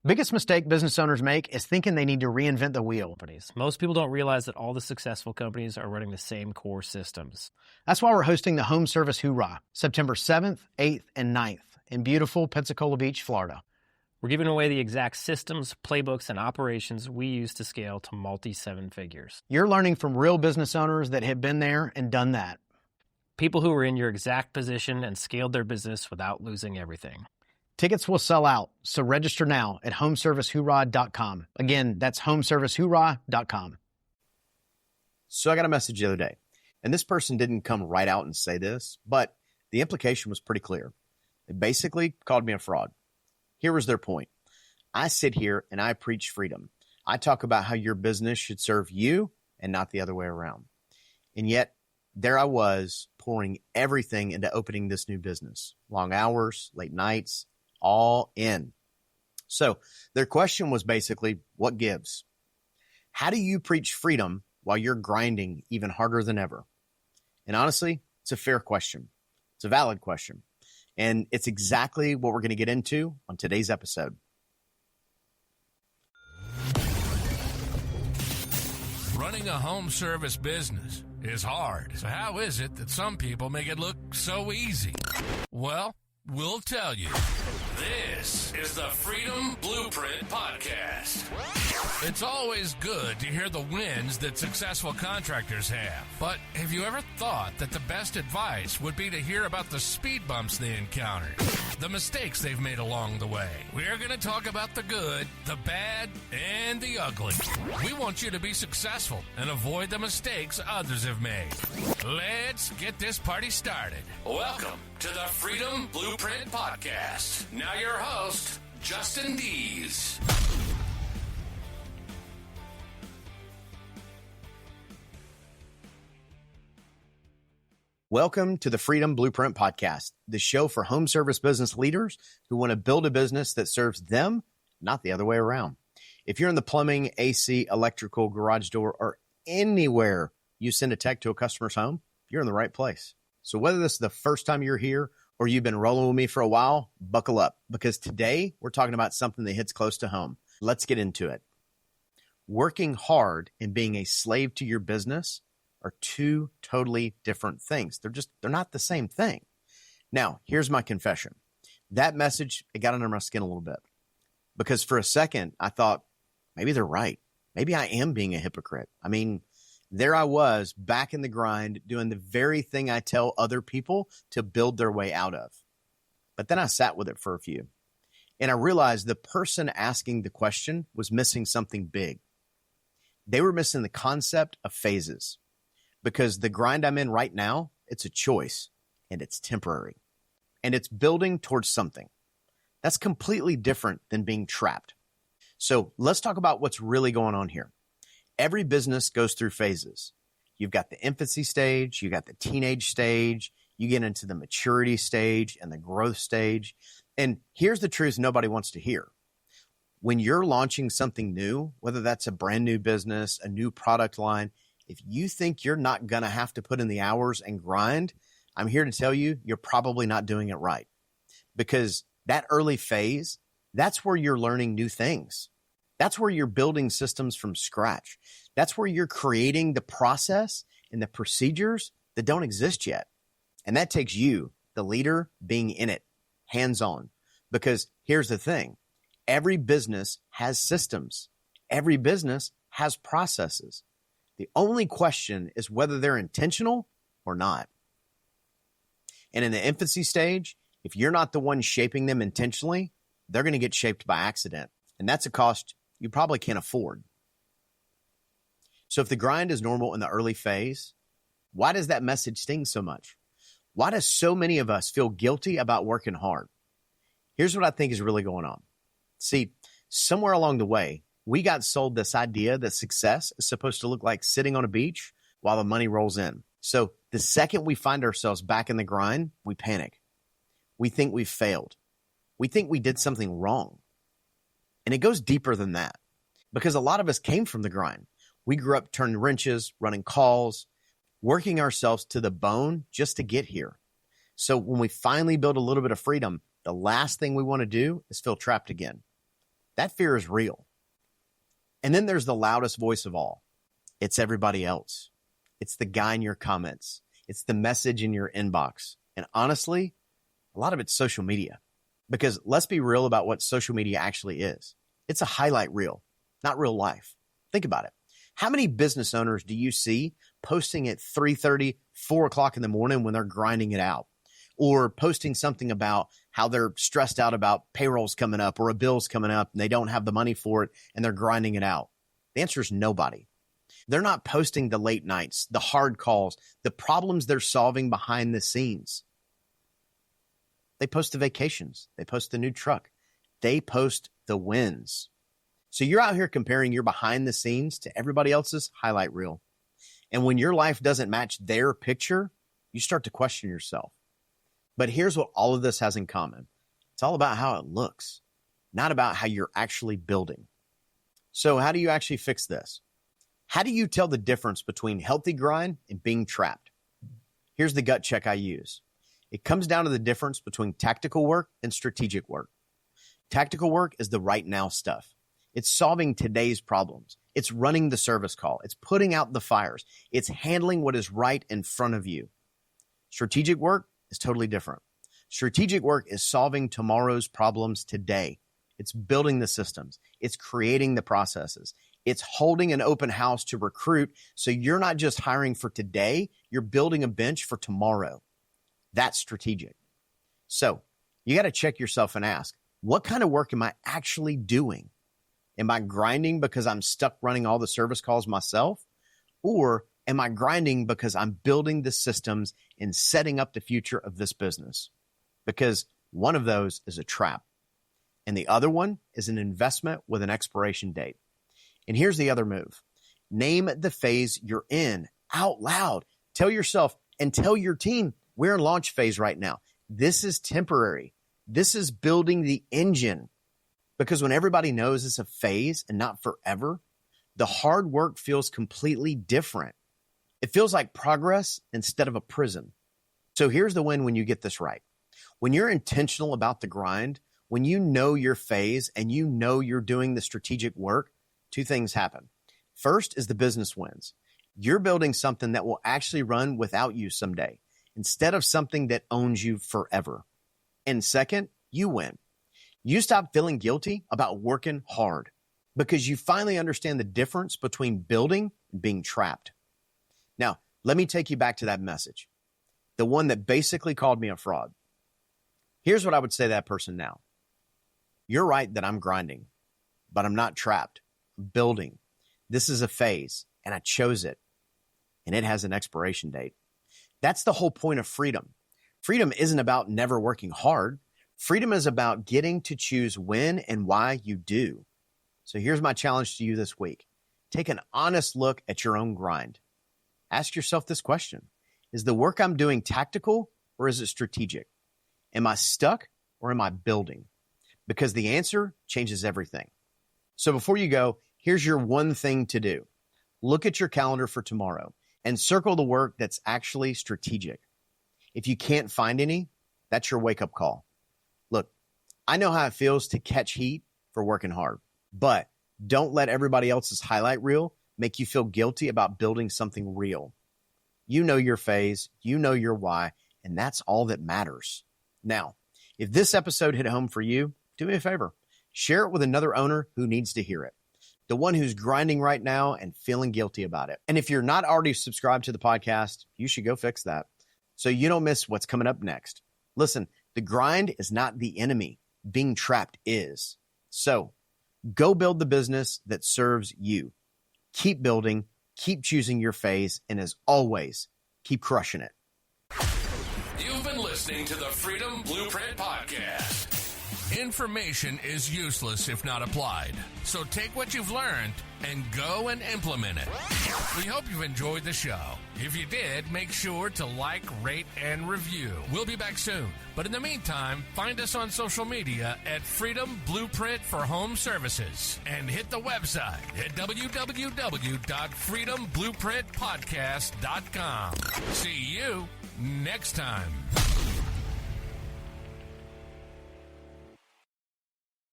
Biggest mistake business owners make is thinking they need to reinvent the wheel. Most people don't realize that all the successful companies are running the same core systems. That's why we're hosting the Home Service Hoorah, September 7th, 8th, and 9th in beautiful Pensacola Beach, Florida. We're giving away the exact systems, playbooks, and operations we use to scale to multi-seven figures. You're learning from real business owners that have been there and done that. People who are in your exact position and scaled their business without losing everything. Tickets will sell out, so register now at homeservicehoorah.com. Again, that's homeservicehoorah.com. So I got a message the other day, and this person didn't come right out and say this, but the implication was pretty clear. They basically called me a fraud. Here was their point. I sit here and I preach freedom. I talk about how your business should serve you and not the other way around. And yet, there I was pouring everything into opening this new business. Long hours, late nights, all in. So their question was basically, what gives? How do you preach freedom while you're grinding even harder than ever? And honestly, it's a fair question. It's a valid question. And it's exactly what we're going to get into on today's episode. Running a home service business is hard. So how is it that some people make it look so easy? Well, we'll tell you. This is the Freedom Blueprint Podcast. It's always good to hear the wins that successful contractors have. But have you ever thought that the best advice would be to hear about the speed bumps they encountered, the mistakes they've made along the way? We're going to talk about the good, the bad, and the ugly. We want you to be successful and avoid the mistakes others have made. Let's get this party started. Welcome to the Freedom Blueprint Podcast. Now your host, Justin Deese. Welcome to the Freedom Blueprint Podcast, the show for home service business leaders who want to build a business that serves them, not the other way around. If you're in the plumbing, AC, electrical, garage door, or anywhere you send a tech to a customer's home, you're in the right place. So whether this is the first time you're here or you've been rolling with me for a while, buckle up, because today we're talking about something that hits close to home. Let's get into it. Working hard and being a slave to your business are two totally different things. They're not the same thing. Now, here's my confession. That message, it got under my skin a little bit, because for a second I thought, maybe they're right. Maybe I am being a hypocrite. I mean, there I was back in the grind doing the very thing I tell other people to build their way out of. But then I sat with it for a few, and I realized the person asking the question was missing something big. They were missing the concept of phases, because the grind I'm in right now, it's a choice, and it's temporary, and it's building towards something. That's completely different than being trapped. So let's talk about what's really going on here. Every business goes through phases. You've got the infancy stage, you got the teenage stage, you get into the maturity stage and the growth stage. And here's the truth nobody wants to hear. When you're launching something new, whether that's a brand new business, a new product line, if you think you're not going to have to put in the hours and grind, I'm here to tell you, you're probably not doing it right. Because that early phase, that's where you're learning new things. That's where you're building systems from scratch. That's where you're creating the process and the procedures that don't exist yet. And that takes you, the leader, being in it, hands-on. Because here's the thing. Every business has systems. Every business has processes. The only question is whether they're intentional or not. And in the infancy stage, if you're not the one shaping them intentionally, they're going to get shaped by accident. And that's a cost you probably can't afford. So if the grind is normal in the early phase, why does that message sting so much? Why does so many of us feel guilty about working hard? Here's what I think is really going on. See, somewhere along the way, we got sold this idea that success is supposed to look like sitting on a beach while the money rolls in. So the second we find ourselves back in the grind, we panic. We think we've failed. We think we did something wrong. And it goes deeper than that, because a lot of us came from the grind. We grew up turning wrenches, running calls, working ourselves to the bone just to get here. So when we finally build a little bit of freedom, the last thing we want to do is feel trapped again. That fear is real. And then there's the loudest voice of all. It's everybody else. It's the guy in your comments. It's the message in your inbox. And honestly, a lot of it's social media. Because let's be real about what social media actually is. It's a highlight reel, not real life. Think about it. How many business owners do you see posting at 3:30, 4 o'clock in the morning when they're grinding it out? Or posting something about how they're stressed out about payrolls coming up or a bill's coming up and they don't have the money for it and they're grinding it out? The answer is nobody. They're not posting the late nights, the hard calls, the problems they're solving behind the scenes. They post the vacations. They post the new truck. They post the wins. So you're out here comparing your behind the scenes to everybody else's highlight reel. And when your life doesn't match their picture, you start to question yourself. But here's what all of this has in common. It's all about how it looks, not about how you're actually building. So how do you actually fix this? How do you tell the difference between healthy grind and being trapped? Here's the gut check I use. It comes down to the difference between tactical work and strategic work. Tactical work is the right now stuff. It's solving today's problems. It's running the service call. It's putting out the fires. It's handling what is right in front of you. Strategic work is totally different. Strategic work is solving tomorrow's problems today. It's building the systems. It's creating the processes. It's holding an open house to recruit so you're not just hiring for today, you're building a bench for tomorrow. That's strategic. So you got to check yourself and ask, what kind of work am I actually doing? Am I grinding because I'm stuck running all the service calls myself? Or am I grinding because I'm building the systems and setting up the future of this business? Because one of those is a trap. And the other one is an investment with an expiration date. And here's the other move. Name the phase you're in out loud. Tell yourself and tell your team, we're in launch phase right now. This is temporary. This is building the engine. Because when everybody knows it's a phase and not forever, the hard work feels completely different. It feels like progress instead of a prison. So here's the win when you get this right. When you're intentional about the grind, when you know your phase and you know you're doing the strategic work, two things happen. First is the business wins. You're building something that will actually run without you someday, instead of something that owns you forever. And second, you win. You stop feeling guilty about working hard because you finally understand the difference between building and being trapped. Now, let me take you back to that message, the one that basically called me a fraud. Here's what I would say to that person now. You're right that I'm grinding, but I'm not trapped. I'm building. This is a phase, and I chose it, and it has an expiration date. That's the whole point of freedom. Freedom isn't about never working hard. Freedom is about getting to choose when and why you do. So here's my challenge to you this week. Take an honest look at your own grind. Ask yourself this question. Is the work I'm doing tactical or is it strategic? Am I stuck or am I building? Because the answer changes everything. So before you go, here's your one thing to do. Look at your calendar for tomorrow and circle the work that's actually strategic. If you can't find any, that's your wake-up call. Look, I know how it feels to catch heat for working hard, but don't let everybody else's highlight reel make you feel guilty about building something real. You know your phase, you know your why, and that's all that matters. Now, if this episode hit home for you, do me a favor. Share it with another owner who needs to hear it. The one who's grinding right now and feeling guilty about it. And if you're not already subscribed to the podcast, you should go fix that so you don't miss what's coming up next. Listen, the grind is not the enemy. Being trapped is. So go build the business that serves you. Keep building, keep choosing your phase, and as always, keep crushing it. You've been listening to the Freedom Blueprint Podcast. Information is useless if not applied. So take what you've learned and go and implement it. We hope you've enjoyed the show. If you did, make sure to like, rate, and review. We'll be back soon. But in the meantime, find us on social media at Freedom Blueprint for Home Services and hit the website at www.freedomblueprintpodcast.com. See you next time.